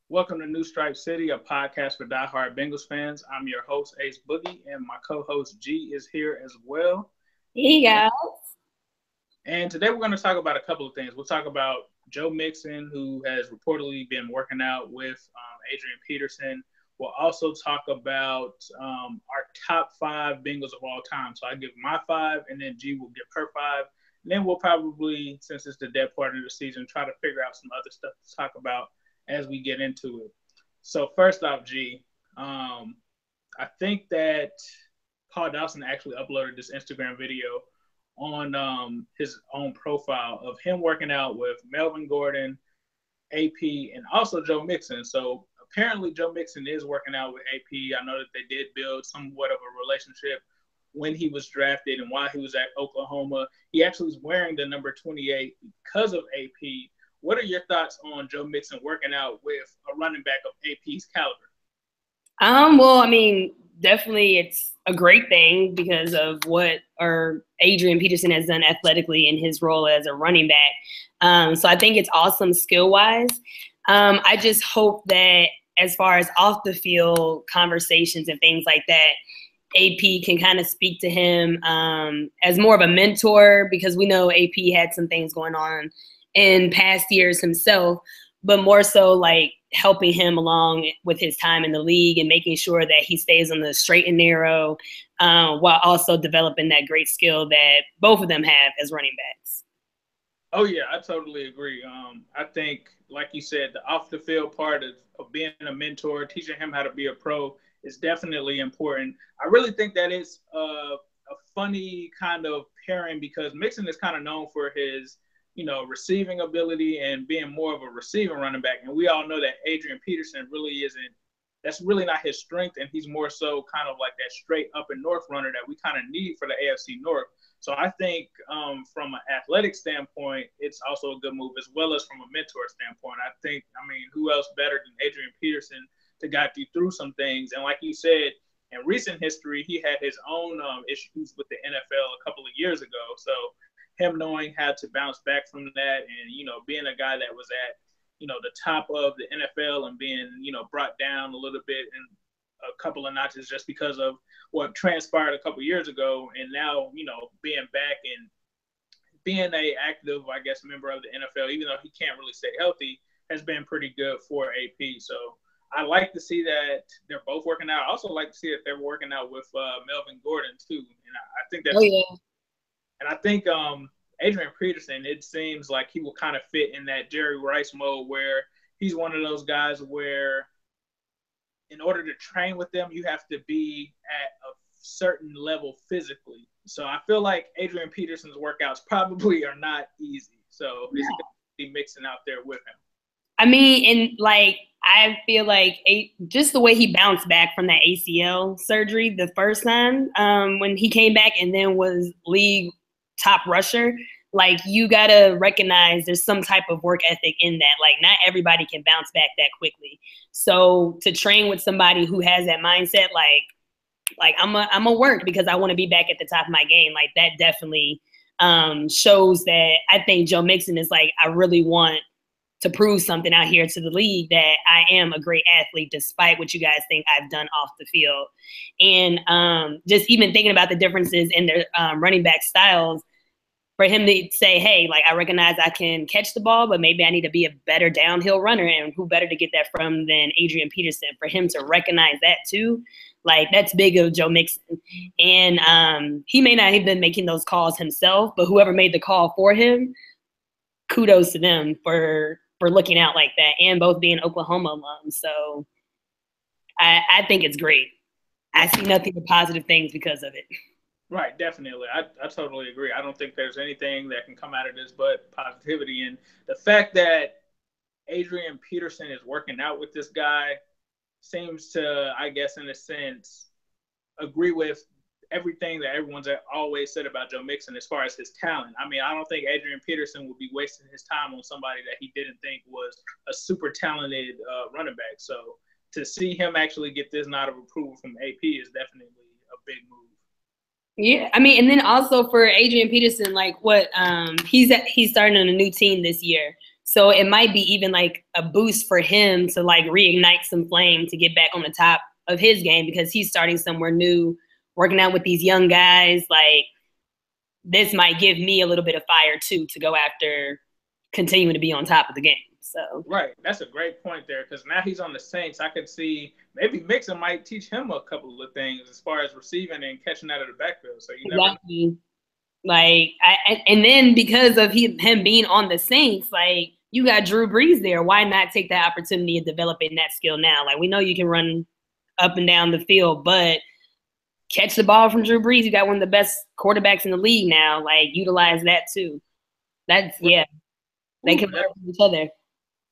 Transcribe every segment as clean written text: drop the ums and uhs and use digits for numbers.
Welcome to New Stripe City, a podcast for diehard Bengals fans. I'm your host, Ace Boogie, and my co-host G is here as well. Hey guys. And today we're going to talk about a couple of things. We'll talk about Joe Mixon, who has reportedly been working out with Adrian Peterson. We'll also talk about our top 5 Bengals of all time. So I give my 5, and then G will give her 5. And then we'll probably, since it's the dead part of the season, try to figure out some other stuff to talk about as we get into it. So first off, G, I think that Paul Dawson actually uploaded this Instagram video on his own profile of him working out with Melvin Gordon, AP, and also Joe Mixon. So apparently Joe Mixon is working out with AP. I know that they did build somewhat of a relationship when he was drafted and while he was at Oklahoma. He actually was wearing the number 28 because of AP. What are your thoughts on Joe Mixon working out with a running back of AP's caliber? Well, I mean, definitely it's a great thing because of what Adrian Peterson has done athletically in his role as a running back. So I think it's awesome skill-wise. I just hope that as far as off the field conversations and things like that, AP can kind of speak to him as more of a mentor, because we know AP had some things going on in past years himself, but more so like helping him along with his time in the league and making sure that he stays on the straight and narrow, while also developing that great skill that both of them have as running backs. Oh yeah, I totally agree. I think, like you said, the off the field part of being a mentor, teaching him how to be a pro is definitely important. I really think that it's a funny kind of pairing because Mixon is kind of known for his receiving ability and being more of a receiving running back. And we all know that Adrian Peterson really isn't, that's really not his strength. And he's more so kind of like that straight up and north runner that we kind of need for the AFC North. So I think from an athletic standpoint, it's also a good move, as well as from a mentor standpoint. I mean, who else better than Adrian Peterson to guide you through some things? And like you said, in recent history, he had his own issues with the NFL a couple of years ago. So him knowing how to bounce back from that and, being a guy that was at, the top of the NFL and being, brought down a little bit in a couple of notches just because of what transpired a couple of years ago. And now, being back and being a active, I guess, member of the NFL, even though he can't really stay healthy, has been pretty good for AP. So I like to see that they're both working out. I also like to see that they're working out with Melvin Gordon too. And I think that's And I think Adrian Peterson, it seems like he will kind of fit in that Jerry Rice mode where he's one of those guys where in order to train with them, you have to be at a certain level physically. So I feel like Adrian Peterson's workouts probably are not easy. So he's going to be mixing out there with him. I mean, and like, I feel like just the way he bounced back from that ACL surgery the first time when he came back and then was league top rusher, like you got to recognize there's some type of work ethic in that. Like not everybody can bounce back that quickly. So to train with somebody who has that mindset, like I'm a work because I want to be back at the top of my game. Like that definitely shows that I think Joe Mixon is like, I really want to prove something out here to the league that I am a great athlete, despite what you guys think I've done off the field. And just even thinking about the differences in their running back styles, for him to say, hey, like I recognize I can catch the ball, but maybe I need to be a better downhill runner, and who better to get that from than Adrian Peterson? For him to recognize that too, like that's big of Joe Mixon. And he may not have been making those calls himself, but whoever made the call for him, kudos to them for looking out like that, and both being Oklahoma alums. So I think it's great. I see nothing but positive things because of it. Right, definitely. I totally agree. I don't think there's anything that can come out of this but positivity. And the fact that Adrian Peterson is working out with this guy seems to, I guess, in a sense, agree with everything that everyone's always said about Joe Mixon as far as his talent. I mean, I don't think Adrian Peterson would be wasting his time on somebody that he didn't think was a super talented running back. So to see him actually get this nod of approval from AP is definitely a big move. Yeah, I mean, and then also for Adrian Peterson, like what he's starting on a new team this year. So it might be even like a boost for him to like reignite some flame to get back on the top of his game because he's starting somewhere new, working out with these young guys. Like this might give me a little bit of fire too to go after continuing to be on top of the game. So right, that's a great point there because now he's on the Saints. I could see maybe Mixon might teach him a couple of things as far as receiving and catching out of the backfield. So you never know. Like, and then because of him being on the Saints, like you got Drew Brees there. Why not take that opportunity of developing that skill now? Like we know you can run up and down the field, but catch the ball from Drew Brees. You got one of the best quarterbacks in the league now. Like utilize that too. That's yeah. They can learn from each other.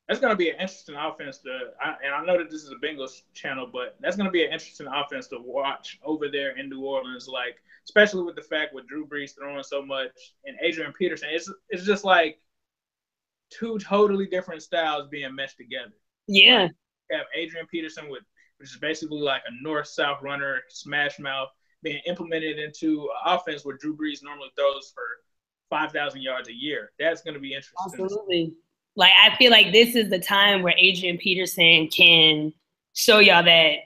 That's going to be an interesting offense and I know that this is a Bengals channel, but that's going to be an interesting offense to watch over there in New Orleans. Like, especially with the fact with Drew Brees throwing so much and Adrian Peterson, it's just like two totally different styles being meshed together. Yeah. Like, you have Adrian Peterson which is basically like a north-south runner, smash mouth, being implemented into an offense where Drew Brees normally throws for 5,000 yards a year. That's going to be interesting. Absolutely. Like, I feel like this is the time where Adrian Peterson can show y'all that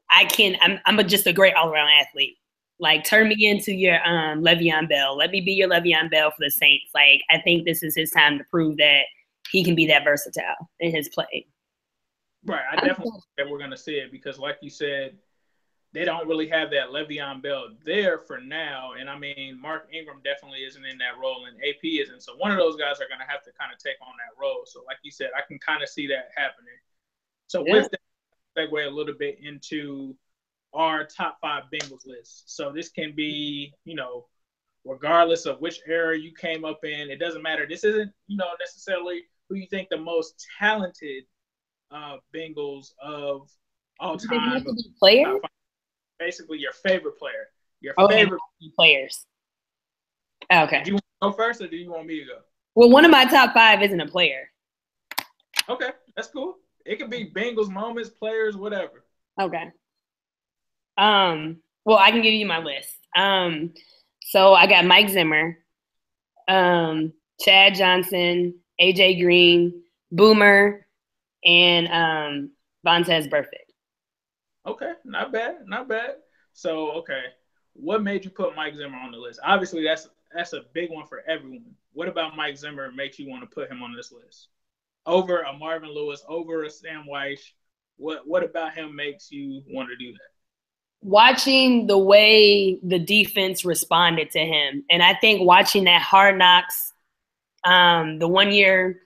I'm just a great all-around athlete. Like, turn me into your Le'Veon Bell. Let me be your Le'Veon Bell for the Saints. Like, I think this is his time to prove that he can be that versatile in his play. Right. I definitely think that we're going to see it because, like you said, they don't really have that Le'Veon Bell there for now. And, I mean, Mark Ingram definitely isn't in that role and AP isn't. So one of those guys are going to have to kind of take on that role. So, like you said, I can kind of see that happening. So, with that, segue a little bit into our top 5 Bengals list. So, this can be, regardless of which era you came up in, it doesn't matter. This isn't, necessarily who you think the most talented Bengals of all time. Player? Basically, your favorite player. Favorite players. Okay. Do you want to go first, or do you want me to go? Well, one of my top 5 isn't a player. Okay, that's cool. It could be Bengals moments, players, whatever. Okay. Well, I can give you my list. So I got Mike Zimmer, Chad Johnson, AJ Green, Boomer, and Vontaze Burfict. Okay, not bad. So, okay, what made you put Mike Zimmer on the list? Obviously, that's a big one for everyone. What about Mike Zimmer makes you want to put him on this list? Over a Marvin Lewis, over a Sam Weish, what about him makes you want to do that? Watching the way the defense responded to him, and I think watching that Hard Knocks, the 1 year,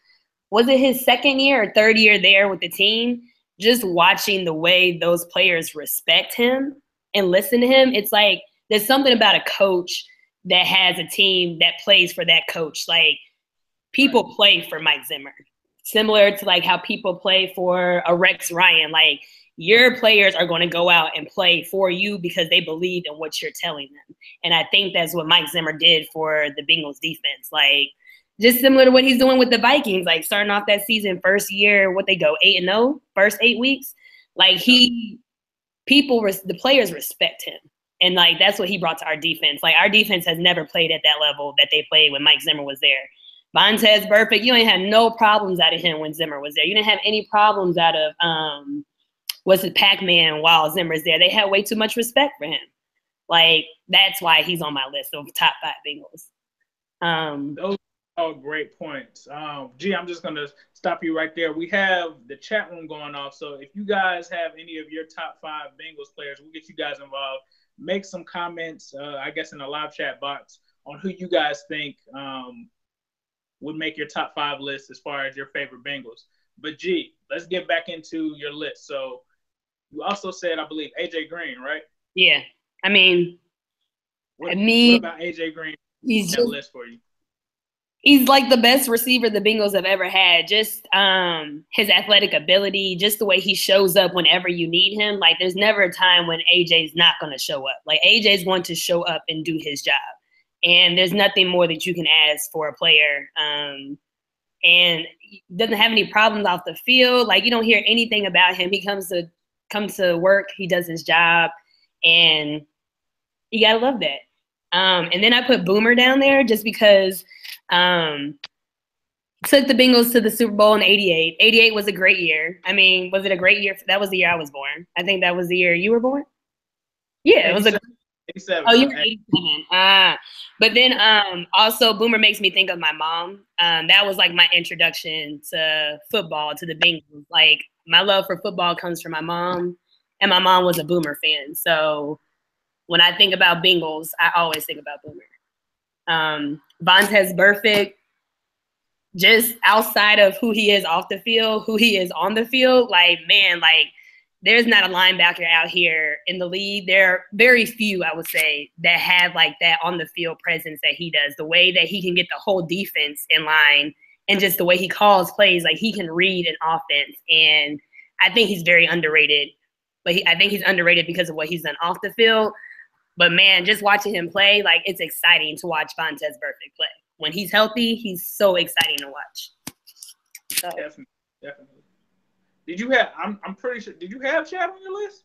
was it his second year or third year there with the team? Just watching the way those players respect him and listen to him, it's like there's something about a coach that has a team that plays for that coach. Like people play for Mike Zimmer, similar to like how people play for a Rex Ryan. Like your players are going to go out and play for you because they believe in what you're telling them. And I think that's what Mike Zimmer did for the Bengals defense. Like just similar to what he's doing with the Vikings, like starting off that season, first year, what they go 8-0, first 8 weeks. Like the players respect him. And like, that's what he brought to our defense. Like our defense has never played at that level that they played when Mike Zimmer was there. Vontaze Burfict, you ain't had no problems out of him when Zimmer was there. You didn't have any problems out of, Pac-Man while Zimmer's there. They had way too much respect for him. Like, that's why he's on my list of top 5 Bengals. Those are great points. I'm just going to stop you right there. We have the chat room going off. So if you guys have any of your top 5 Bengals players, we'll get you guys involved. Make some comments, I guess, in the live chat box on who you guys think would make your top 5 list as far as your favorite Bengals. But, let's get back into your list. So you also said, I believe, AJ Green, right? Yeah. I mean, what about AJ Green? He's that list for you. He's like the best receiver the Bengals have ever had. Just his athletic ability, just the way he shows up whenever you need him. Like there's never a time when AJ's not going to show up. Like AJ's going to show up and do his job. And there's nothing more that you can ask for a player. And he doesn't have any problems off the field. Like you don't hear anything about him. He comes to work, he does his job, and you gotta love that. And then I put Boomer down there just because Took the Bengals to the Super Bowl in '88. '88 was a great year. I mean, was it a great year? That was the year I was born. I think that was the year you were born. Yeah, it was a. 87. Oh, you were 87. But then also Boomer makes me think of my mom. That was like my introduction to football, to the Bengals. Like my love for football comes from my mom, and my mom was a Boomer fan. So when I think about Bengals, I always think about Boomer. Vontaze Burfict, just outside of who he is off the field, who he is on the field, like, man, like, there's not a linebacker out here in the league. There are very few, I would say, that have like that on the field presence that he does. The way that he can get the whole defense in line and just the way he calls plays, like he can read an offense. And I think he's very underrated. But I think he's underrated because of what he's done off the field. But man, just watching him play, like it's exciting to watch Vontaze Burfict play. When he's healthy, he's so exciting to watch. So. Definitely. Did you have? I'm pretty sure. Did you have Chad on your list?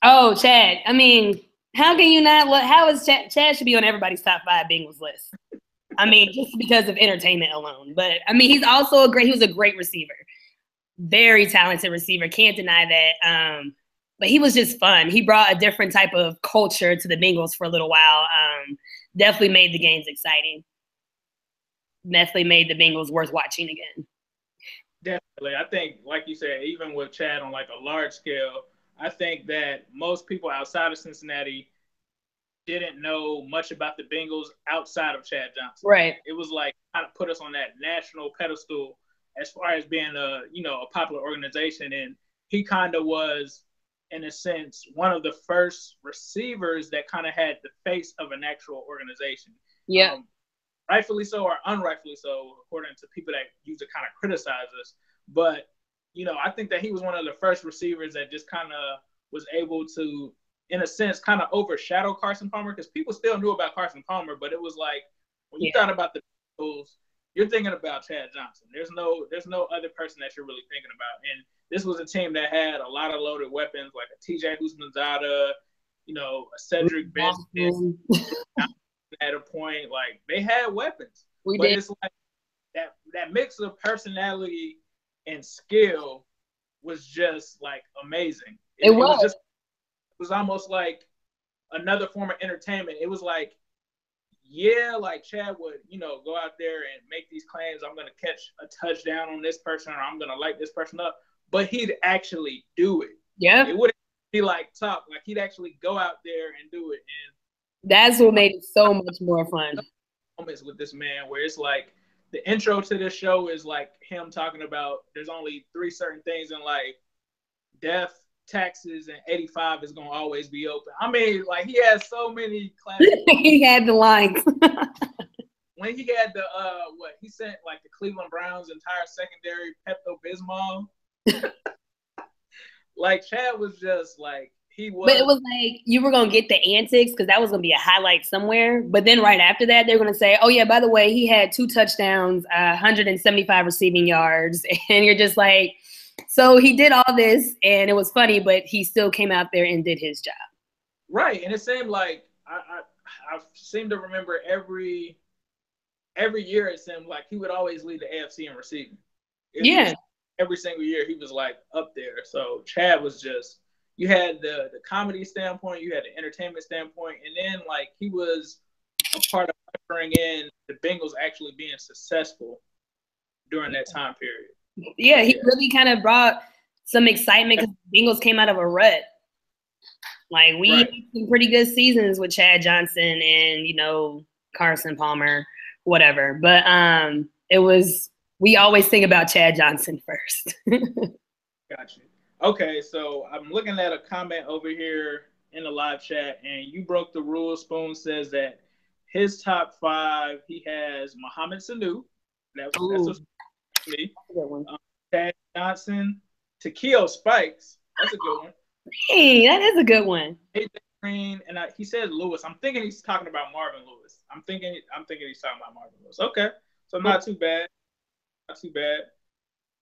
Oh, Chad. I mean, how can you not? How is Chad? Chad should be on everybody's top 5 Bengals list. I mean, just because of entertainment alone. But I mean, he's also he was a great receiver, very talented receiver. Can't deny that. But he was just fun. He brought a different type of culture to the Bengals for a little while. Definitely made the games exciting. Definitely made the Bengals worth watching again. Definitely. I think, like you said, even with Chad on like a large scale, I think that most people outside of Cincinnati didn't know much about the Bengals outside of Chad Johnson. Right. It was like kind of put us on that national pedestal as far as being a popular organization. And he kind of was, in a sense, one of the first receivers that kind of had the face of an actual organization. Yeah. Rightfully so or unrightfully so, according to people that used to kind of criticize us. But, I think that he was one of the first receivers that just kind of was able to, in a sense, kind of overshadow Carson Palmer, because people still knew about Carson Palmer, but it was like, when you thought about the Bengals, you're thinking about Chad Johnson. There's no other person that you're really thinking about. And this was a team that had a lot of loaded weapons, like a TJ Houshmandzadeh, a Cedric Benson. At a point, like they had weapons, but it's like that mix of personality and skill was just like amazing. It was almost like another form of entertainment. It was like, like Chad would, go out there and make these claims. I'm going to catch a touchdown on this person, or I'm going to light this person up, but he'd actually do it. Yeah, it wouldn't be like talk. Like he'd actually go out there and do it. And that's what made it so much more fun. Moments with this man where it's like the intro to this show is like him talking about there's only 3 certain things in life: death, taxes, and 85 is gonna always be open. I mean, like he has so many classics. He had the lines. When he had the he sent like the Cleveland Browns entire secondary Pepto-Bismol. Like Chad was just like. But it was like you were going to get the antics because that was going to be a highlight somewhere. But then right after that, they're going to say, oh, yeah, by the way, he had 2 touchdowns, 175 receiving yards. And you're just like, so he did all this and it was funny, but he still came out there and did his job. Right. And it seemed like I seem to remember every year it seemed like he would always lead the AFC in receiving. Every single year he was like up there. So Chad was just. You had the comedy standpoint, you had the entertainment standpoint, and then like he was a part of ushering in the Bengals actually being successful during that time period. Yeah, he really kind of brought some excitement because the Bengals came out of a rut. Like we had some pretty good seasons with Chad Johnson and Carson Palmer, whatever. But we always think about Chad Johnson first. Gotcha. Okay, so I'm looking at a comment over here in the live chat, and you broke the rule. Spoon says that his top 5, he has Mohamed Sanu. That's me. Chad Johnson, Takeo Spikes. That's a good one. Hey, that is a good one. Green, and he said Lewis. I'm thinking he's talking about Marvin Lewis. I'm thinking he's talking about Marvin Lewis. Okay, so not too bad. Not too bad.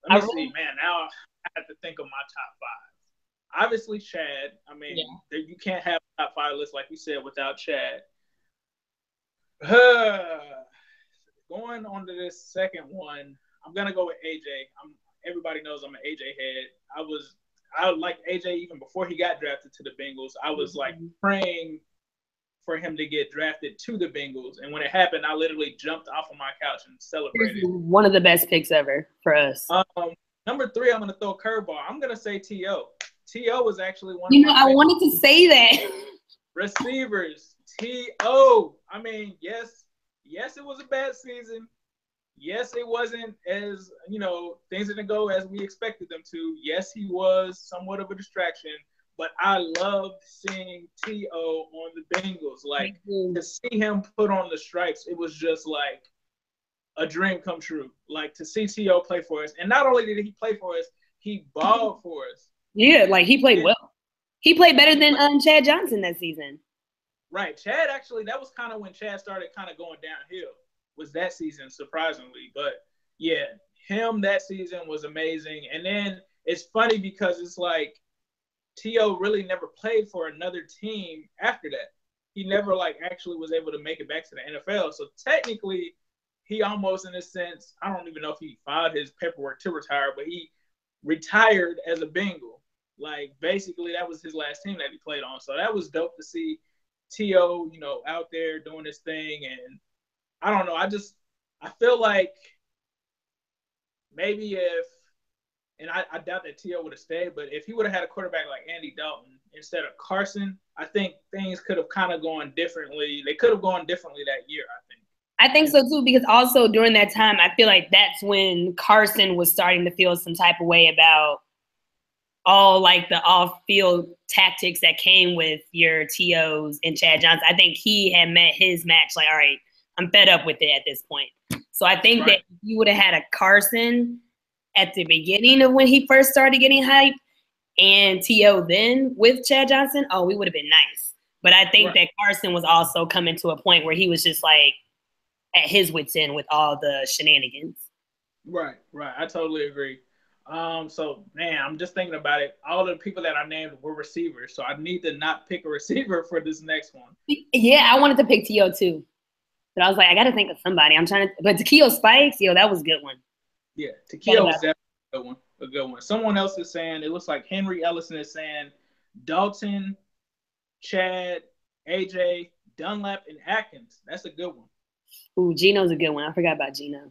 Let me see, man. Now I have to think of my top 5. Obviously, Chad. I mean, you can't have a top 5 list like you said without Chad. Going on to this second one, I'm gonna go with AJ. Everybody knows I'm an AJ head. I liked AJ even before he got drafted to the Bengals. I was like praying for him to get drafted to the Bengals, and when it happened, I literally jumped off of my couch and celebrated. One of the best picks ever for us. Number 3, I'm gonna throw a curveball. I'm gonna say T.O. T.O. was actually one. I wanted to say that. Receivers, T.O. I mean, yes, it was a bad season. Yes, it wasn't as, things didn't go as we expected them to. Yes, he was somewhat of a distraction, but I loved seeing T.O. on the Bengals. Like, to see him put on the stripes, it was just like a dream come true. Like, to see T.O. play for us. And not only did he play for us, he balled for us. Yeah, like, he played well. He played better than Chad Johnson that season. Right. Chad, actually, that was kind of when Chad started kind of going downhill. Was that season, surprisingly. But yeah, him that season was amazing. And then it's funny because it's like T.O. really never played for another team after that. He never actually was able to make it back to the NFL. So technically, he almost, in a sense, I don't even know if he filed his paperwork to retire, but he retired as a Bengal. Like, basically, that was his last team that he played on. So that was dope to see T.O., out there doing his thing. And I don't know. I feel like maybe and I doubt that T.O. would have stayed, but if he would have had a quarterback like Andy Dalton instead of Carson, I think things could have kind of gone differently. They could have gone differently that year, I think. I think so too, because also during that time, I feel like that's when Carson was starting to feel some type of way about all the off-field tactics that came with your T.O.s and Chad Johnson. I think he had met his match. Like, all right, I'm fed up with it at this point. So I think that if you would have had a Carson at the beginning of when he first started getting hype and T.O. then with Chad Johnson, we would have been nice. But I think that Carson was also coming to a point where he was just at his wit's end with all the shenanigans. Right. I totally agree. So, man, I'm just thinking about it. All the people that I named were receivers, so I need to not pick a receiver for this next one. Yeah, I wanted to pick T.O. too. But I was like, I got to think of somebody. But Takeo Spikes, that was a good one. Yeah, Takeo was definitely a good one. Someone else is saying, it looks like Henry Ellison is saying Dalton, Chad, AJ, Dunlap, and Atkins. That's a good one. Ooh, Gino's a good one. I forgot about Gino.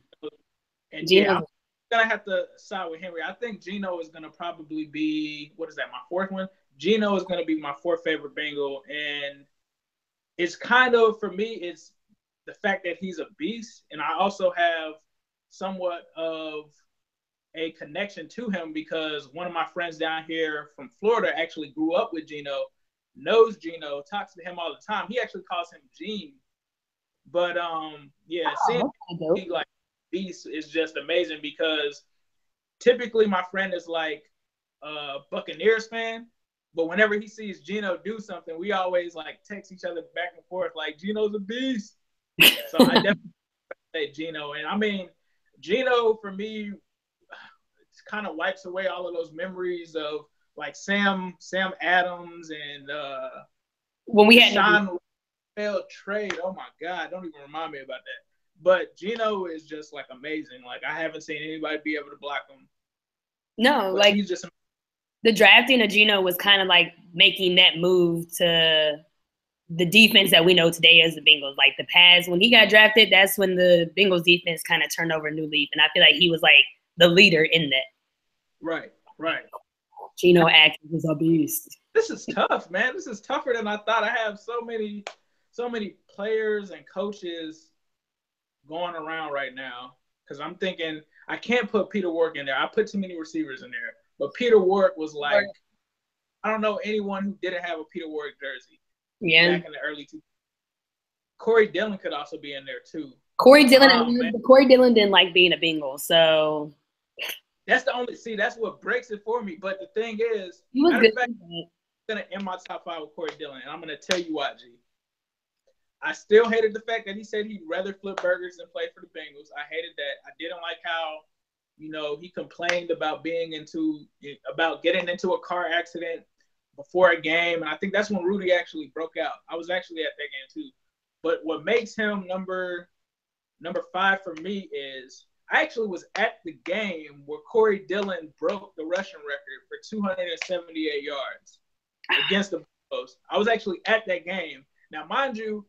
And Gino, I'm going to have to side with Henry. I think Gino is going to probably be, my 4th one? Gino is going to be my 4th favorite Bengal. And it's kind of, for me, it's the fact that he's a beast, and I also have somewhat of a connection to him because one of my friends down here from Florida actually grew up with Gino, knows Gino, talks to him all the time. He actually calls him Gene. But seeing him like beast is just amazing because typically my friend is like a Buccaneers fan, but whenever he sees Gino do something, we always text each other back and forth like Gino's a beast. So I definitely say Gino. And I mean, Gino for me kind of wipes away all of those memories of Sam Adams and when we had Sean failed trade. Oh my God, don't even remind me about that. But Gino is just amazing. I haven't seen anybody be able to block him. No, but he's just the drafting of Gino was kind of making that move to the defense that we know today as the Bengals. The pass, when he got drafted, that's when the Bengals defense kind of turned over a new leaf. And I feel like he was the leader in that. Right. Gino Atkins is a beast. This is tough, man. This is tougher than I thought. I have so many players and coaches going around right now because I'm thinking I can't put Peter Warrick in there. I put too many receivers in there. But Peter Warrick was I don't know anyone who didn't have a Peter Warrick jersey. Yeah. Back in the early 2000s. Corey Dillon could also be in there too. Corey Dillon didn't like being a Bengal, so that's that's what breaks it for me. But the thing is, he was good. I'm gonna end my top 5 with Corey Dillon, and I'm gonna tell you why, G. I still hated the fact that he said he'd rather flip burgers than play for the Bengals. I hated that. I didn't like how, he complained about getting into a car accident before a game. And I think that's when Rudy actually broke out. I was actually at that game too. But what makes him number 5 for me is I actually was at the game where Corey Dillon broke the rushing record for 278 yards against the Bengals. I was actually at that game. Now, mind you,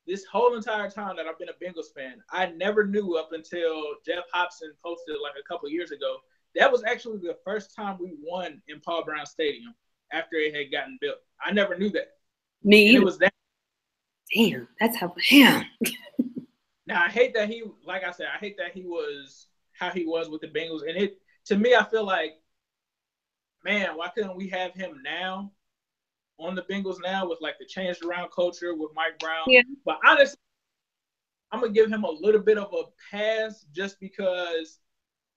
this whole entire time that I've been a Bengals fan, I never knew up until Jeff Hobson posted like a couple of years ago. That was actually the first time we won in Paul Brown Stadium after it had gotten built. I never knew that. Me either. It was that. Damn, that's how. Damn. Now I hate that he, like I said, I hate that he was how he was with the Bengals, and it to me, I feel like, man, why couldn't we have him now on the Bengals now with like the changed around culture with Mike Brown? Yeah. But honestly, I'm gonna give him a little bit of a pass just because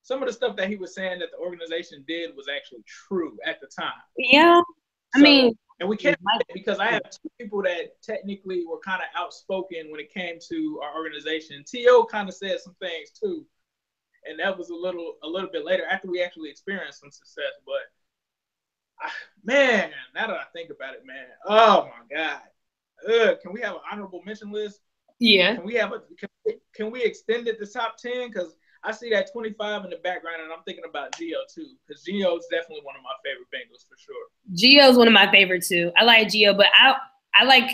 some of the stuff that he was saying that the organization did was actually true at the time. Yeah, I mean. And we can't because I have two people that technically were kind of outspoken when it came to our organization. T.O. kind of said some things too, and that was a little bit later after we actually experienced some success. But man, now that I think about it, man, oh my God, can we have an honorable mention list? Yeah. Can we extend it to top 10? Because I see that 25 in the background, and I'm thinking about Gio too, because Gio is definitely one of my favorite Bengals for sure. Gio's one of my favorites too. I like Gio, but I like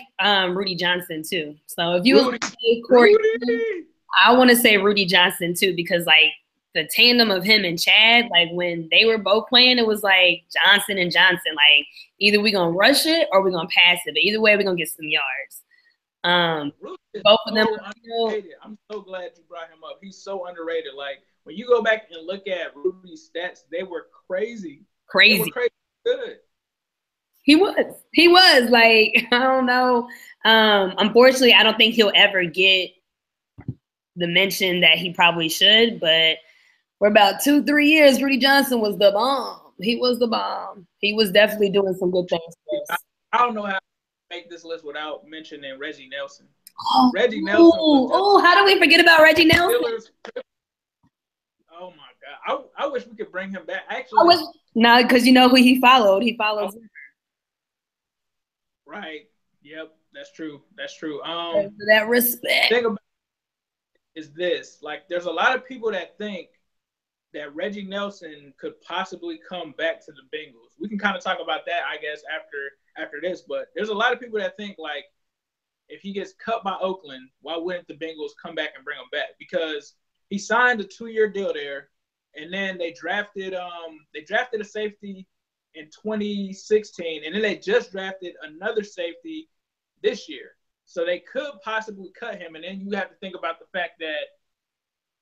Rudy Johnson too. So if you want to say Corey, I want to say Rudy Johnson too, because like the tandem of him and Chad, like when they were both playing, it was like Johnson and Johnson. Like either we're gonna rush it or we're gonna pass it, but either way we're gonna get some yards. Both of them. I'm so glad you brought him up. He's so underrated. Like when you go back and look at Rudy's stats, they were crazy. Crazy. They were crazy good. He was like, I don't know. Unfortunately, I don't think he'll ever get the mention that he probably should. But for about 2-3 years, Rudy Johnson was the bomb. He was the bomb. He was definitely doing some good things for us. I don't know how make this list without mentioning Reggie Nelson. Oh, Reggie Nelson. Oh, how do we forget about Reggie Nelson? Oh my God! I wish we could bring him back. Actually, no, because you know who he followed. He followed. Right. Yep. That's true. That's true. That respect. Thing about is this: like, there's a lot of people that think that Reggie Nelson could possibly come back to the Bengals. We can kind of talk about that, I guess, after this. But there's a lot of people that think like, if he gets cut by Oakland, why wouldn't the Bengals come back and bring him back? Because he signed a 2-year deal there, and then they drafted a safety in 2016, and then they just drafted another safety this year. So they could possibly cut him, and then you have to think about the fact that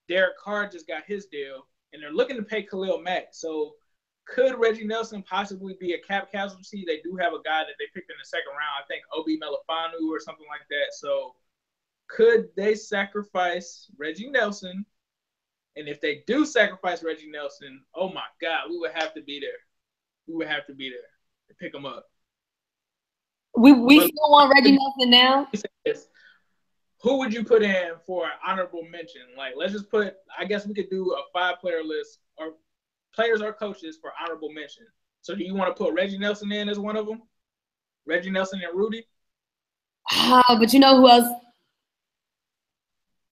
Derek Carr just got his deal, and they're looking to pay Khalil Mack. So could Reggie Nelson possibly be a cap casualty? They do have a guy that they picked in the second round, I think Obi Melifanu or something like that. So could they sacrifice Reggie Nelson? And if they do sacrifice Reggie Nelson, oh my God, we would have to be there. We would have to be there to pick him up. We still want Reggie Nelson now? Who would you put in for an honorable mention? Like, let's just put, I guess we could do a 5-player list, or players or coaches for honorable mention. So do you want to put Reggie Nelson in as one of them? Reggie Nelson and Rudy? But you know who else?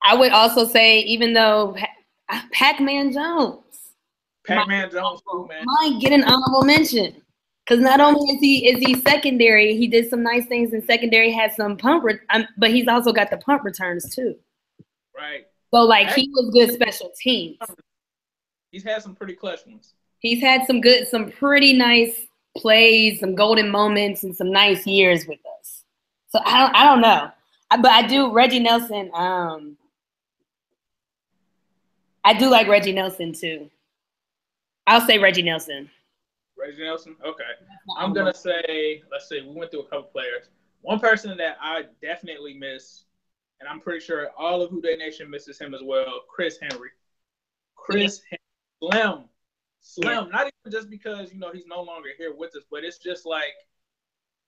I would also say, even though Pac-Man Jones. Pac-Man Jones, too, man. Might get an honorable mention. Because not only is he secondary, he did some nice things in secondary, had some but he's also got the punt returns too. Right. So like he was good special teams. He's had some pretty clutch ones. He's had some pretty nice plays, some golden moments, and some nice years with us. So I don't know, but I do Reggie Nelson. I do like Reggie Nelson too. I'll say Reggie Nelson. Reggie Nelson? Okay. I'm going to say, let's see, we went through a couple players. One person that I definitely miss, and I'm pretty sure all of Who Dey Nation misses him as well, Chris Henry. Henry. Slim. Yeah. Not even just because, he's no longer here with us, but it's just like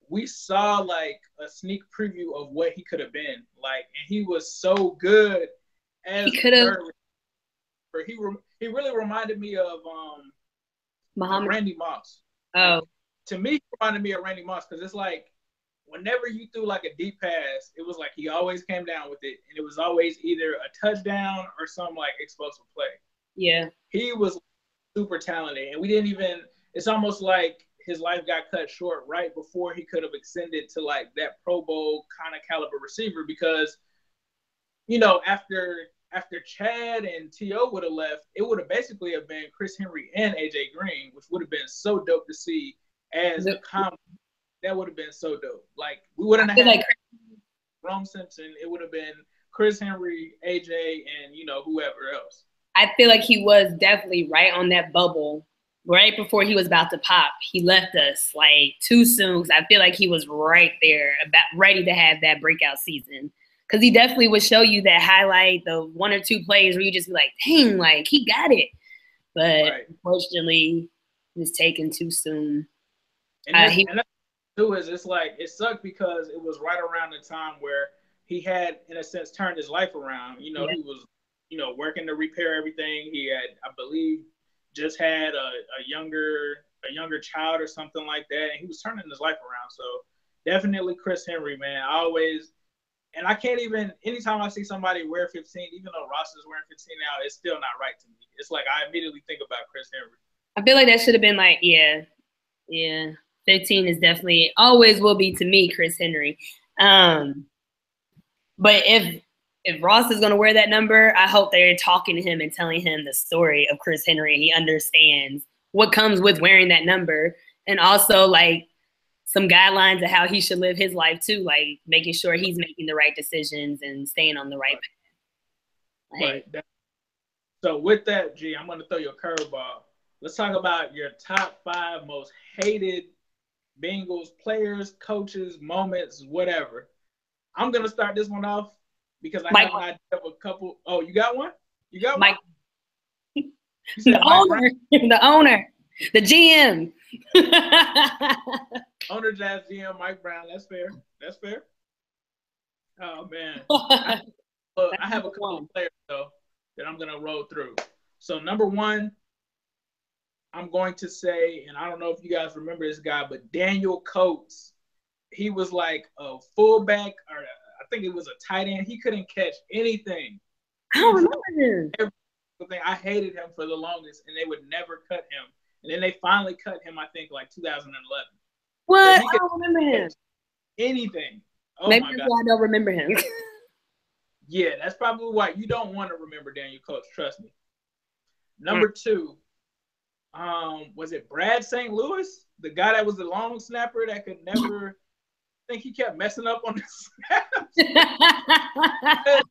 we saw like a sneak preview of what he could have been. Like, and he was so good as he could have. He really reminded me of Randy Moss. Oh. Like, to me, he reminded me of Randy Moss because it's like whenever you threw like a deep pass, it was like he always came down with it, and it was always either a touchdown or some like explosive play. Yeah. He was super talented, and we didn't even. It's almost like his life got cut short right before he could have extended to like that Pro Bowl kind of caliber receiver because, you know, after Chad and T.O. would have left, it would have basically have been Chris Henry and A.J. Green, which would have been so dope to see as a combo. That would have been so dope. Like, we wouldn't have had like Rome Simpson. It would have been Chris Henry, A.J., and, you know, whoever else. I feel like he was definitely right on that bubble. Right before he was about to pop, he left us like too soon. I feel like he was right there, about ready to have that breakout season. Because he definitely would show you that highlight, the 1 or 2 plays where you just be like, dang, like he got it. But unfortunately, he was taken too soon. And that's too is it's like it sucked because it was right around the time where he had, in a sense, turned his life around. You know, he was, you know, working to repair everything. He had, I believe, just had a younger child or something like that, and he was turning his life around. So definitely Chris Henry, man. And I can't even, anytime I see somebody wear 15, even though Ross is wearing 15 now, it's still not right to me. It's like I immediately think about Chris Henry. I feel like that should have been like, yeah. 15 is definitely, always will be to me, Chris Henry. But if Ross is going to wear that number, I hope they're talking to him and telling him the story of Chris Henry and he understands what comes with wearing that number. And also, like, some guidelines of how he should live his life, too, like making sure he's making the right decisions and staying on the right path. Right. So with that, G, I'm going to throw you a curveball. Let's talk about your top 5 most hated Bengals players, coaches, moments, whatever. I'm going to start this one off because I have an idea of a couple. Oh, you got one? You got one? The owner, the GM. Owner, Jazz, GM, Mike Brown. That's fair. Oh, man. I have a couple of players, though, that I'm going to roll through. So, number 1, I'm going to say, and I don't know if you guys remember this guy, but Daniel Coates. He was like a fullback, or I think it was a tight end. He couldn't catch anything. I don't remember him. I hated him for the longest, and they would never cut him. And then they finally cut him, I think, like 2011. What? I don't remember him. Anything. Oh, maybe that's why I don't remember him. Yeah, that's probably why you don't want to remember Daniel Coates. Trust me. Number 2, was it Brad St. Louis? The guy that was the long snapper that could never – I think he kept messing up on the snaps.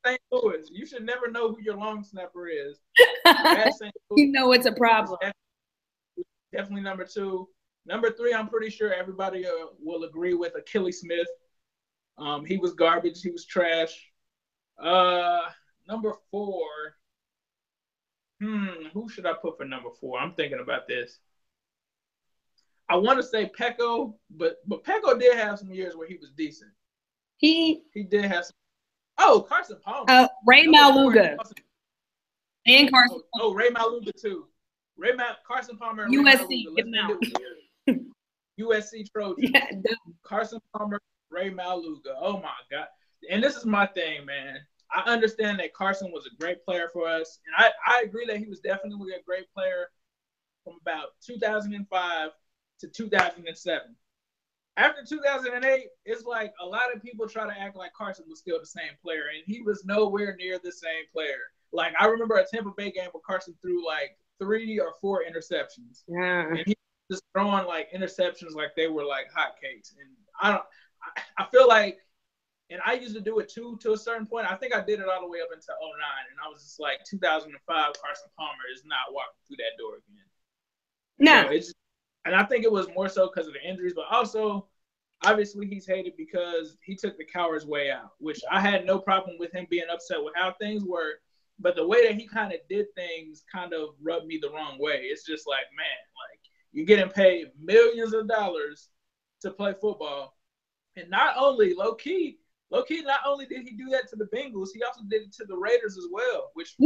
St. Louis. You should never know who your long snapper is. Brad St. Louis. You know it's a problem. Definitely number 2. Number 3, I'm pretty sure everybody will agree with Achilles Smith. He was garbage. He was trash. Number 4. Who should I put for number 4? I'm thinking about this. I want to say Pecco, but Pecco did have some years where he was decent. He did have some. Oh, Carson Palmer. Ray Maluga. And Carson. Oh, Ray Maluga too. Carson Palmer. And USC. Get him out. USC Trojan. Yeah, Carson Palmer, Ray Maluga. Oh my God. And this is my thing, man. I understand that Carson was a great player for us, and I agree that he was definitely a great player from about 2005 to 2007. After 2008, it's like a lot of people try to act like Carson was still the same player, and he was nowhere near the same player. Like, I remember a Tampa Bay game where Carson threw like 3 or 4 interceptions. Yeah. And he was just throwing like interceptions like they were like hotcakes. And I feel like, and I used to do it too to a certain point. I think I did it all the way up until 2009, and I was just like, 2005, Carson Palmer is not walking through that door again. No. So it's just, and I think it was more so because of the injuries, but also, obviously, he's hated because he took the coward's way out, which I had no problem with him being upset with how things were. But the way that he kind of did things kind of rubbed me the wrong way. It's just like, man, like, you're getting paid millions of dollars to play football. And not only, low-key, not only did he do that to the Bengals, he also did it to the Raiders as well, which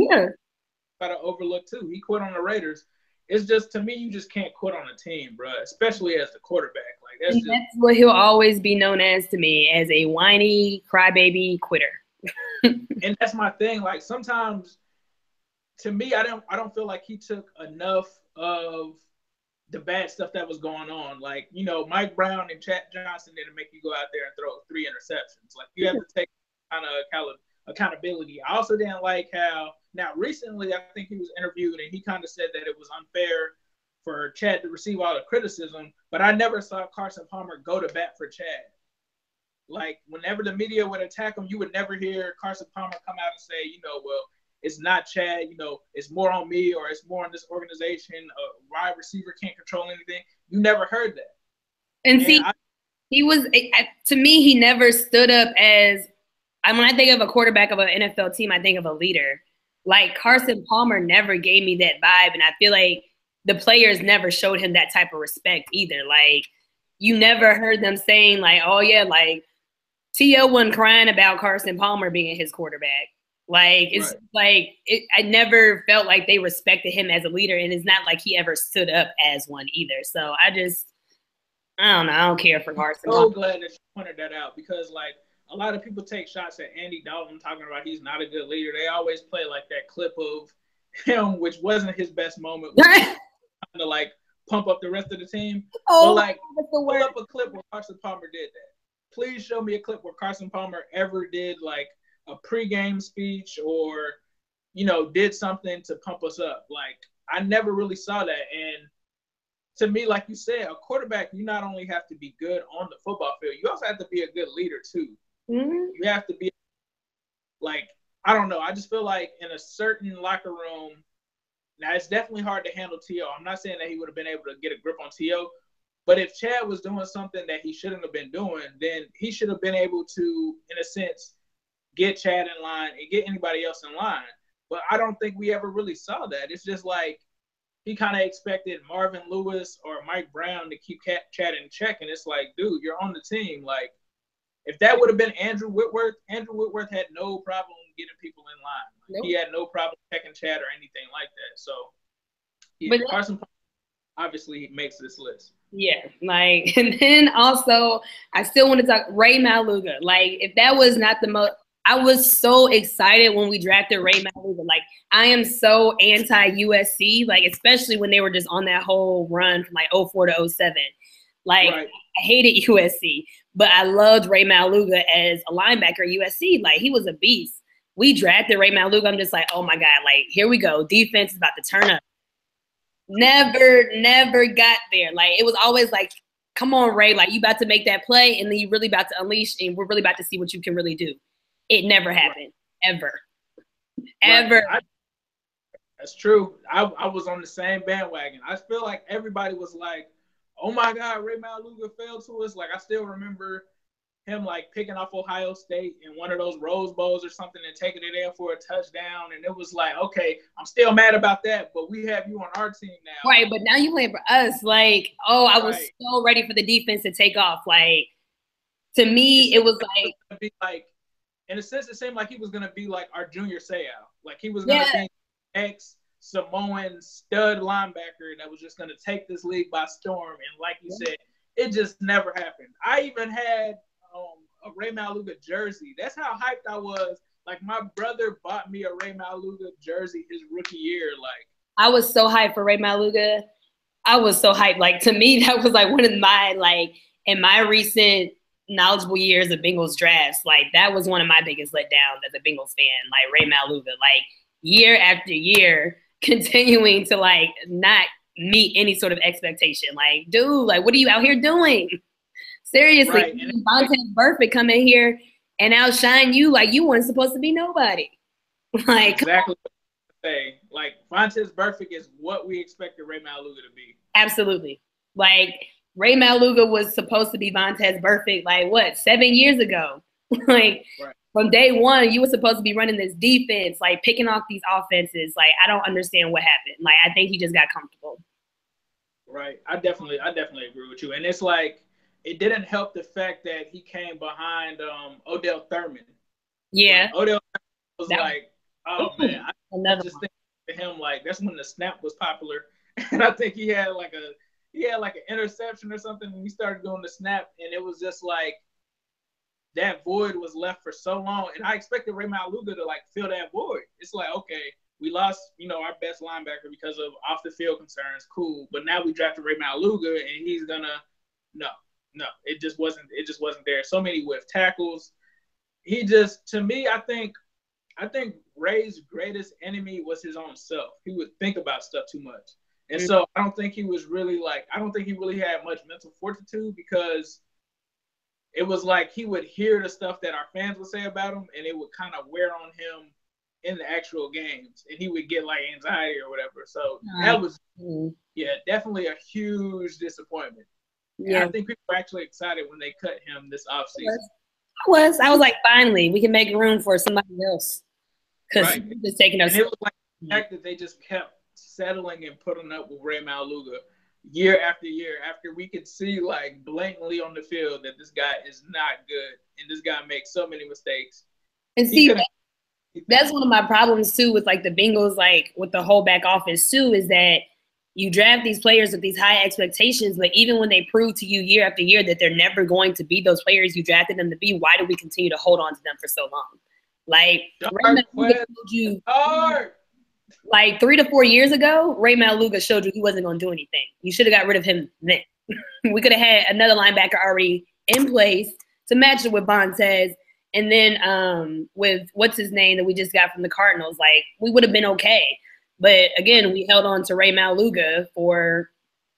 got to overlook too. He quit on the Raiders. It's just, to me, you just can't quit on a team, bro, especially as the quarterback. Like that's what he'll always be known as to me, as a whiny crybaby quitter. And that's my thing. Like, sometimes to me, I don't feel like he took enough of the bad stuff that was going on. Like, you know, Mike Brown and Chad Johnson didn't make you go out there and throw 3 interceptions. Like, you have to take kind of accountability. I also didn't like how, now recently I think he was interviewed and he kind of said that it was unfair for Chad to receive all the criticism, but I never saw Carson Palmer go to bat for Chad. Like, whenever the media would attack him, you would never hear Carson Palmer come out and say, you know, well, it's not Chad, you know, it's more on me or it's more on this organization. A wide receiver can't control anything. You never heard that. And see, he was, to me, he never stood up as, when I think of a quarterback of an NFL team, I think of a leader. Like, Carson Palmer never gave me that vibe, and I feel like the players never showed him that type of respect either. Like, you never heard them saying, like, oh, yeah, like, T.O. wasn't crying about Carson Palmer being his quarterback. Like, it's right. Like, I never felt like they respected him as a leader, and it's not like he ever stood up as one either. So I don't know. I don't care for Carson. I'm so glad that you pointed that out because, like, a lot of people take shots at Andy Dalton talking about he's not a good leader. They always play, like, that clip of him, which wasn't his best moment, trying to, like, pump up the rest of the team. But, like, pull up a clip where Carson Palmer did that. Please show me a clip where Carson Palmer ever did, like, a pregame speech or, you know, did something to pump us up. Like, I never really saw that. And to me, like you said, a quarterback, you not only have to be good on the football field, you also have to be a good leader too. Mm-hmm. You have to be, like, I don't know. I just feel like in a certain locker room, now it's definitely hard to handle T.O. I'm not saying that he would have been able to get a grip on T.O., but if Chad was doing something that he shouldn't have been doing, then he should have been able to, in a sense, get Chad in line and get anybody else in line. But I don't think we ever really saw that. It's just like he kind of expected Marvin Lewis or Mike Brown to keep Chad in check. And it's like, dude, you're on the team. Like, if that would have been Andrew Whitworth had no problem getting people in line. Like, nope. He had no problem checking Chad or anything like that. So, yeah, Carson obviously makes this list. Yeah, like, and then also, I still want to talk Ray Maluga. Like, if that was not the most, I was so excited when we drafted Ray Maluga. Like, I am so anti-USC, like, especially when they were just on that whole run from, like, 04 to 07. Like, right. I hated USC, but I loved Ray Maluga as a linebacker at USC. Like, he was a beast. We drafted Ray Maluga. I'm just like, oh, my God, like, here we go. Defense is about to turn up. Never got there. Like, it was always like, come on, Ray, like, you about to make that play, and then you really about to unleash, and we're really about to see what you can really do. It never happened, ever. That's true. I was on the same bandwagon. I feel like everybody was like, oh my God, Ray Maluga fell to us. Like, I still remember him, like, picking off Ohio State in one of those Rose Bowls or something and taking it in for a touchdown. And it was like, okay, I'm still mad about that, but we have you on our team now. Right, but now you playing for us. Like, oh, I was so ready for the defense to take off. Like, to me, it was like, in a sense, it seemed like he was going to be like our junior Seau. Like, he was going to be ex-Samoan stud linebacker that was just going to take this league by storm. And like you said, it just never happened. I even had a Ray Maluga jersey. That's how hyped I was. Like, my brother bought me a Ray Maluga jersey his rookie year. Like, I was so hyped for Ray Maluga. I was so hyped. Like, to me, that was like one of my, like, in my recent knowledgeable years of Bengals drafts, like, that was one of my biggest letdowns as a Bengals fan, like Ray Maluga, like, year after year, continuing to, like, not meet any sort of expectation. Like, dude, like, what are you out here doing? Seriously, right. Vontaze Burfict come in here and outshine you like you weren't supposed to be nobody. Like, exactly what I say. Like, Vontaze Burfict is what we expected Ray Maluga to be. Absolutely. Like, Ray Maluga was supposed to be Vontaze Burfict, like, what, 7 years ago? Like, right. From day one, you were supposed to be running this defense, like, picking off these offenses. Like, I don't understand what happened. Like, I think he just got comfortable. Right. I definitely agree with you. And it's like, it didn't help the fact that he came behind Odell Thurman. Yeah. Like, Odell Thurman was like, oh, man. I just think to him, like, that's when the snap was popular. And I think he had like an interception or something when he started doing the snap, and it was just like that void was left for so long. And I expected Ray Maluga to, like, fill that void. It's like, okay, we lost, our best linebacker because of off the field concerns. Cool, but now we drafted Ray Maluga, and he's gonna no. It just wasn't there. So many whiff tackles. He just, to me, I think Ray's greatest enemy was his own self. He would think about stuff too much. And so I don't think he was really I don't think he really had much mental fortitude, because it was like he would hear the stuff that our fans would say about him, and it would kind of wear on him in the actual games, and he would get like anxiety or whatever. So that was, definitely a huge disappointment. Yeah. And I think people were actually excited when they cut him this offseason. I was like, finally, we can make room for somebody else. Because he's just taking us. And it was like the fact that they just kept settling and putting up with Ray Maluga year after year, after we could see like blatantly on the field that this guy is not good and this guy makes so many mistakes. And see, that's one of my problems too with like the Bengals, like with the whole back office too, is that you draft these players with these high expectations, but even when they prove to you year after year that they're never going to be those players you drafted them to be, why do we continue to hold on to them for so long? Like, like 3 to 4 years ago, Ray Maluga showed you he wasn't going to do anything. You should have got rid of him then. We could have had another linebacker already in place to match it with Bontes. And then with what's his name that we just got from the Cardinals, like we would have been okay. But again, we held on to Ray Maluga for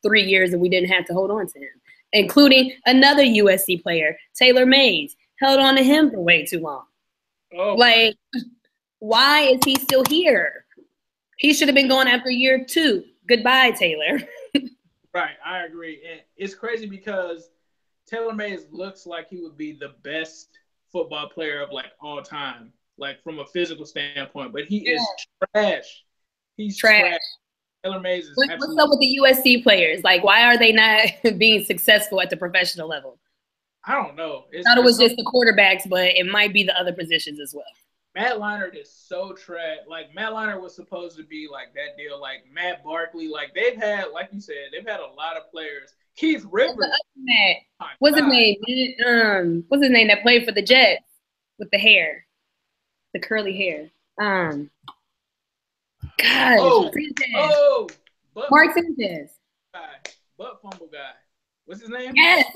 3 years and we didn't have to hold on to him, including another USC player, Taylor Mays, held on to him for way too long. Oh. Like, why is he still here? He should have been gone after year 2. Goodbye, Taylor. Right, I agree. And it's crazy because Taylor Mays looks like he would be the best football player of like all time, like from a physical standpoint, but he is trash. He's trash. Taylor Mays is what's up with the USC players? Like, why are they not being successful at the professional level? I don't know. I thought it was just the quarterbacks, but it might be the other positions as well. Matt Leinart is so trash. Like, Matt Leinart was supposed to be like that deal, like Matt Barkley. Like, they've had, like you said, they've had a lot of players. Keith Rivers. What's his name? What's his name that played for the Jets with the hair, the curly hair? God. Mark Sanchez. Butt fumble guy. What's his name? Yes.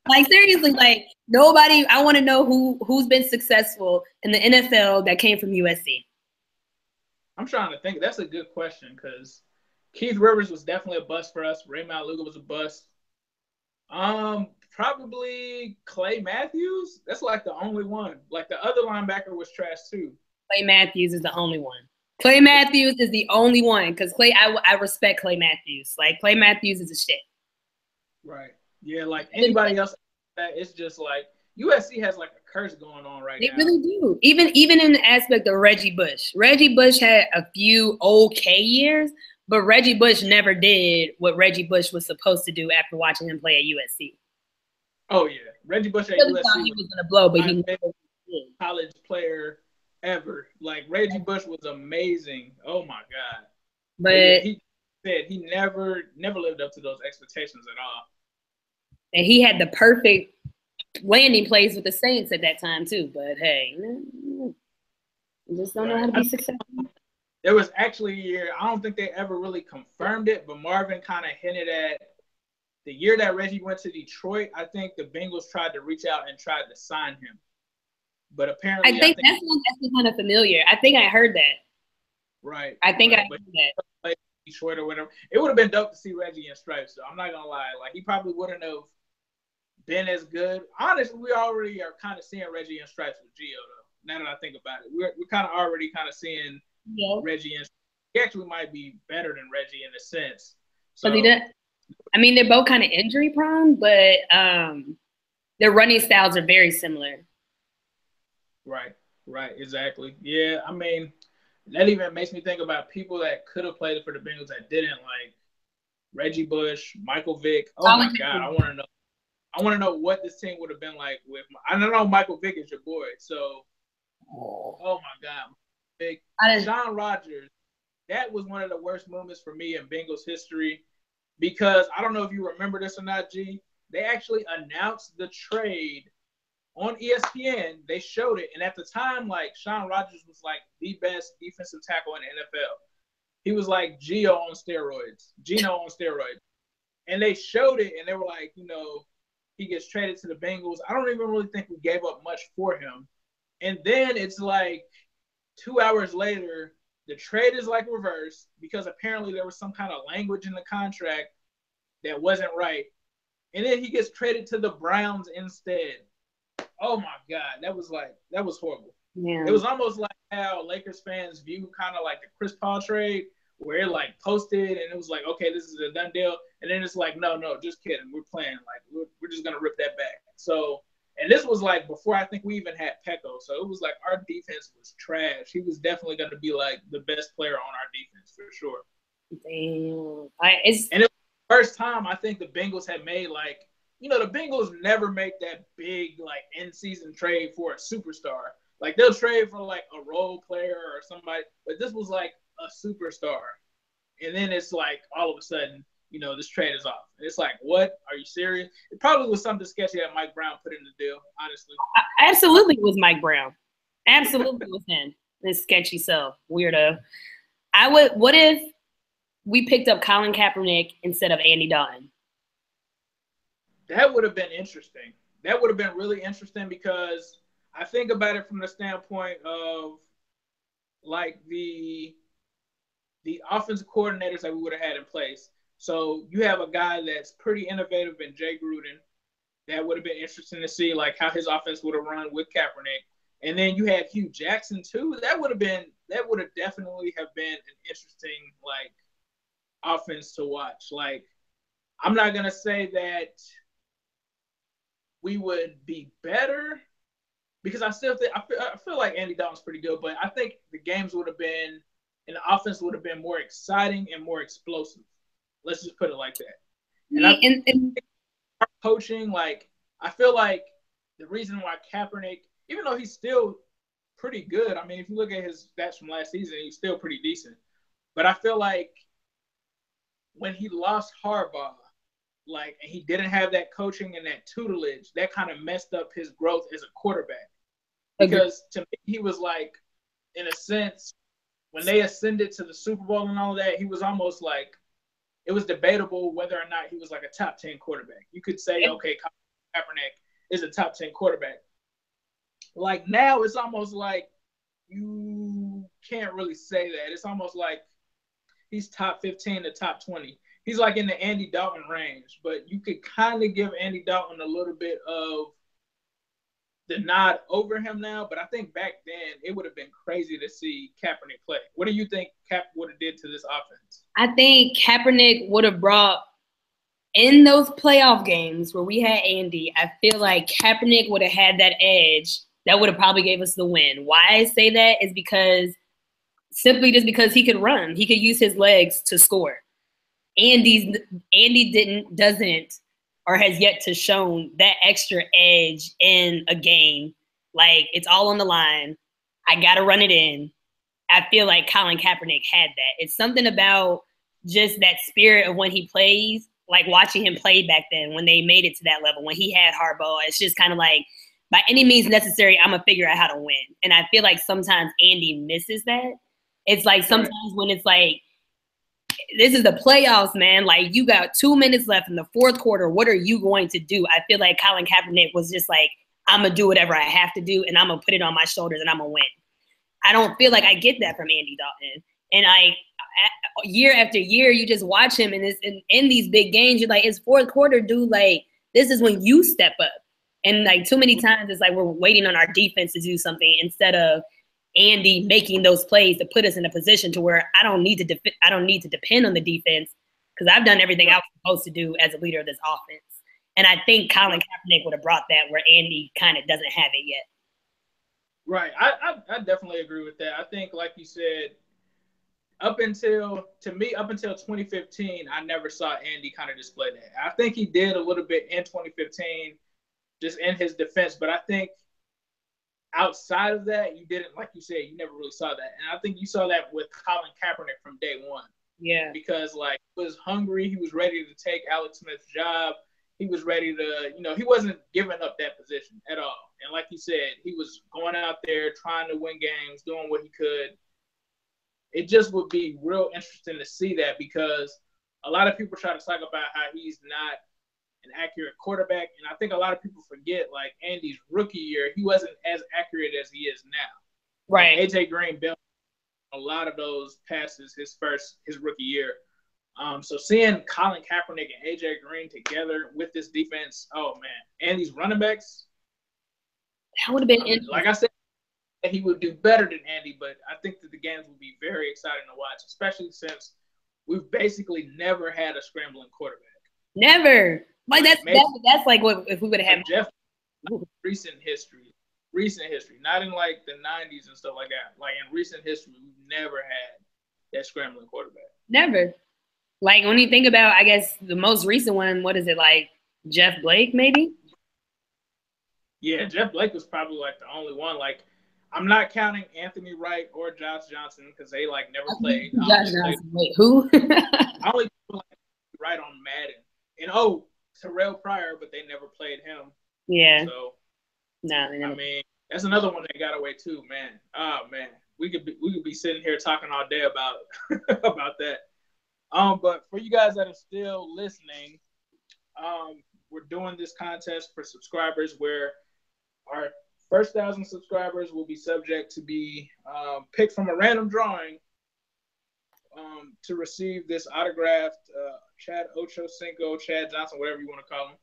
Like, seriously, like, nobody, I want to know who's been successful in the NFL that came from USC. I'm trying to think. That's a good question because Keith Rivers was definitely a bust for us. Ray Maluga was a bust. Probably Clay Matthews. That's like the only one. Like, the other linebacker was trash too. Clay Matthews is the only one. Clay Matthews is the only one because I respect Clay Matthews. Like, Clay Matthews is a shit. Right. Yeah, like anybody else, it's just like USC has like a curse going on right now. They really do. Even in the aspect of Reggie Bush. Reggie Bush had a few okay years, but Reggie Bush never did what Reggie Bush was supposed to do after watching him play at USC. Oh yeah, Reggie Bush at USC thought he was gonna blow, but he never did. College player ever. Like, Reggie Bush was amazing. Oh my God. But he said he never lived up to those expectations at all. And he had the perfect landing place with the Saints at that time too. But hey, you just don't know how to be successful. There was actually a year, I don't think they ever really confirmed it, but Marvin kind of hinted at the year that Reggie went to Detroit. I think the Bengals tried to reach out and tried to sign him. But apparently, I think that's one that's kind of familiar. I think I heard that. Right. I think I heard that. Detroit or whatever. It would have been dope to see Reggie in stripes, so I'm not gonna lie. Like, he probably wouldn't have been as good. Honestly, we already are kind of seeing Reggie in stripes with Gio, though. Now that I think about it, we're kind of already kind of seeing Reggie in. He actually might be better than Reggie in a sense. So he did. I mean, they're both kind of injury prone, but their running styles are very similar. Right, exactly. Yeah, I mean, that even makes me think about people that could have played for the Bengals that didn't, like Reggie Bush, Michael Vick. Oh my God, I want to know. I want to know what this team would have been like with. I don't know. Michael Vick is your boy, so. Oh my God, Vick. Sean Rodgers. That was one of the worst moments for me in Bengals history, because I don't know if you remember this or not, G. They actually announced the trade on ESPN, they showed it. And at the time, like, Shawn Rodgers was like the best defensive tackle in the NFL. He was like Geno on steroids. And they showed it, and they were like, he gets traded to the Bengals. I don't even really think we gave up much for him. And then it's like 2 hours later, the trade is like reversed because apparently there was some kind of language in the contract that wasn't right. And then he gets traded to the Browns instead. Oh my God, that was horrible. Yeah. It was almost like how Lakers fans view kind of like the Chris Paul trade, where it like posted and it was like, okay, this is a done deal. And then it's like, no, just kidding. We're playing. Like, we're just going to rip that back. So, and this was like before I think we even had Pecco. So it was like our defense was trash. He was definitely going to be like the best player on our defense for sure. Damn. And it was the first time I think the Bengals had made like, the Bengals never make that big like in-season trade for a superstar. Like they'll trade for like a role player or somebody, but this was like a superstar. And then it's like all of a sudden, this trade is off. And it's like, what? Are you serious? It probably was something sketchy that Mike Brown put in the deal, honestly. Absolutely was Mike Brown. Absolutely was him. This sketchy self. Weirdo. What if we picked up Colin Kaepernick instead of Andy Dalton? That would have been interesting. That would have been really interesting because I think about it from the standpoint of like the offensive coordinators that we would have had in place. So you have a guy that's pretty innovative in Jay Gruden. That would have been interesting to see like how his offense would have run with Kaepernick. And then you had Hugh Jackson too. That would have definitely have been an interesting like offense to watch. Like I'm not gonna say that we would be better because I still think I feel like Andy Dalton's pretty good, but I think the games would have been and the offense would have been more exciting and more explosive. Let's just put it like that. And our coaching, like I feel like the reason why Kaepernick, even though he's still pretty good, I mean, if you look at his stats from last season, he's still pretty decent. But I feel like when he lost Harbaugh, like, and he didn't have that coaching and that tutelage, that kind of messed up his growth as a quarterback. Because to me, he was like, in a sense, when they ascended to the Super Bowl and all of that, he was almost like, it was debatable whether or not he was like a top 10 quarterback. You could say, okay, Kaepernick is a top 10 quarterback. Like now, it's almost like you can't really say that. It's almost like he's top 15 to top 20. He's like in the Andy Dalton range, but you could kind of give Andy Dalton a little bit of the nod over him now. But I think back then it would have been crazy to see Kaepernick play. What do you think Cap would have did to this offense? I think Kaepernick would have brought in those playoff games where we had Andy. I feel like Kaepernick would have had that edge that would have probably gave us the win. Why I say that is because because he could run. He could use his legs to score. Andy doesn't or has yet to shown that extra edge in a game. Like it's all on the line. I gotta run it in. I feel like Colin Kaepernick had that. It's something about just that spirit of when he plays, like watching him play back then when they made it to that level, when he had Harbaugh. It's just kind of like, by any means necessary, I'm gonna figure out how to win. And I feel like sometimes Andy misses that. It's like sometimes when it's like, this is the playoffs, man. Like you got 2 minutes left in the fourth quarter. What are you going to do? I feel like Colin Kaepernick was just like, I'm going to do whatever I have to do, and I'm going to put it on my shoulders, and I'm going to win. I don't feel like I get that from Andy Dalton. And year after year, you just watch him in these big games. You're like, it's fourth quarter, dude. Like, this is when you step up. And like too many times, it's like we're waiting on our defense to do something instead of Andy making those plays to put us in a position to where I don't need to depend on the defense because I've done everything I was supposed to do as a leader of this offense. And I think Colin Kaepernick would have brought that where Andy kind of doesn't have it yet. Right. I definitely agree with that. I think, like you said, up until 2015, I never saw Andy kind of display that. I think he did a little bit in 2015 just in his defense, but I think outside of that, you didn't, like you said, you never really saw that. And I think you saw that with Colin Kaepernick from day one. Yeah. Because, like, he was hungry. He was ready to take Alex Smith's job. He was ready to, he wasn't giving up that position at all. And like you said, he was going out there trying to win games, doing what he could. It just would be real interesting to see that because a lot of people try to talk about how he's not an accurate quarterback. And I think a lot of people forget, like, Andy's rookie year, he wasn't as accurate as he is now. Right. And AJ Green built a lot of those passes his rookie year. So seeing Colin Kaepernick and AJ Green together with this defense, oh man, and these running backs, that would have been interesting. Like I said, he would do better than Andy, but I think that the games would be very exciting to watch, especially since we've basically never had a scrambling quarterback. Never. Like that's like what if we would have had Jeff. Recent history, not in like the 90s and stuff like that. Like in recent history, we've never had that scrambling quarterback. Never. Like when you think about, I guess the most recent one, what is it, like Jeff Blake maybe? Yeah, Jeff Blake was probably like the only one. Like I'm not counting Anthony Wright or Josh Johnson because they like never played. Josh Johnson. Wait, who? I only put like Wright on Madden and Terrell Pryor, but they never played him. Yeah. So no, they never. I mean, that's another one that got away too, man. Oh man, we could be sitting here talking all day about about that. But for you guys that are still listening, we're doing this contest for subscribers where our first 1,000 subscribers will be subject to be picked from a random drawing to receive this autographed Chad Ochocinco, Chad Johnson, whatever you want to call him.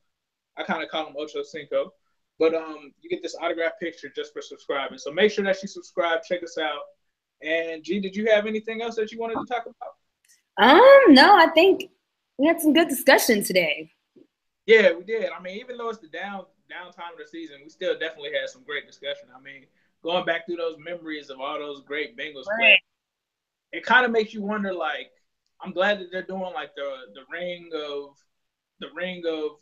I kind of call him Ochocinco. But you get this autographed picture just for subscribing. So make sure that you subscribe, check us out. And G, did you have anything else that you wanted to talk about? No, I think we had some good discussion today. Yeah, we did. I mean, even though it's the downtime of the season, we still definitely had some great discussion. I mean, going back through those memories of all those great Bengals players, it kind of makes you wonder. Like, I'm glad that they're doing like the ring of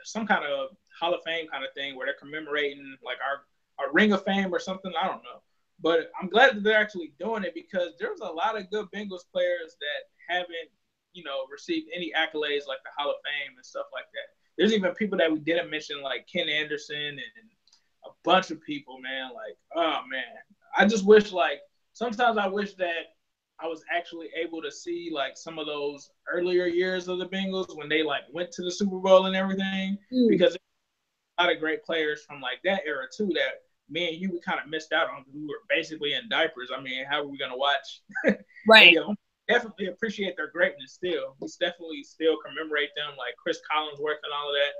some kind of Hall of Fame kind of thing where they're commemorating like our Ring of Fame or something. I don't know. But I'm glad that they're actually doing it because there's a lot of good Bengals players that haven't, received any accolades like the Hall of Fame and stuff like that. There's even people that we didn't mention like Ken Anderson and a bunch of people, man. Like, oh, man. I just wish sometimes I wish that I was actually able to see like some of those earlier years of the Bengals when they like went to the Super Bowl and everything because there's a lot of great players from like that era too that me and you, we kind of missed out on. We were basically in diapers. I mean, how are we going to watch? Right. Definitely appreciate their greatness still. We definitely still commemorate them like Chris Collinsworth and all of that.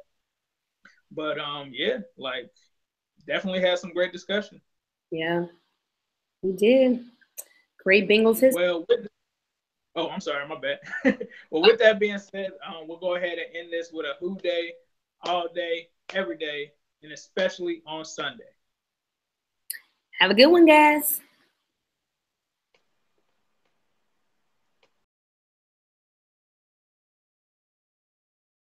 But, yeah, like definitely had some great discussion. Yeah, we did. Great Bengals history. Well, I'm sorry, my bad. Well, with that being said, we'll go ahead and end this with a Who Day, all day, every day, and especially on Sunday. Have a good one, guys.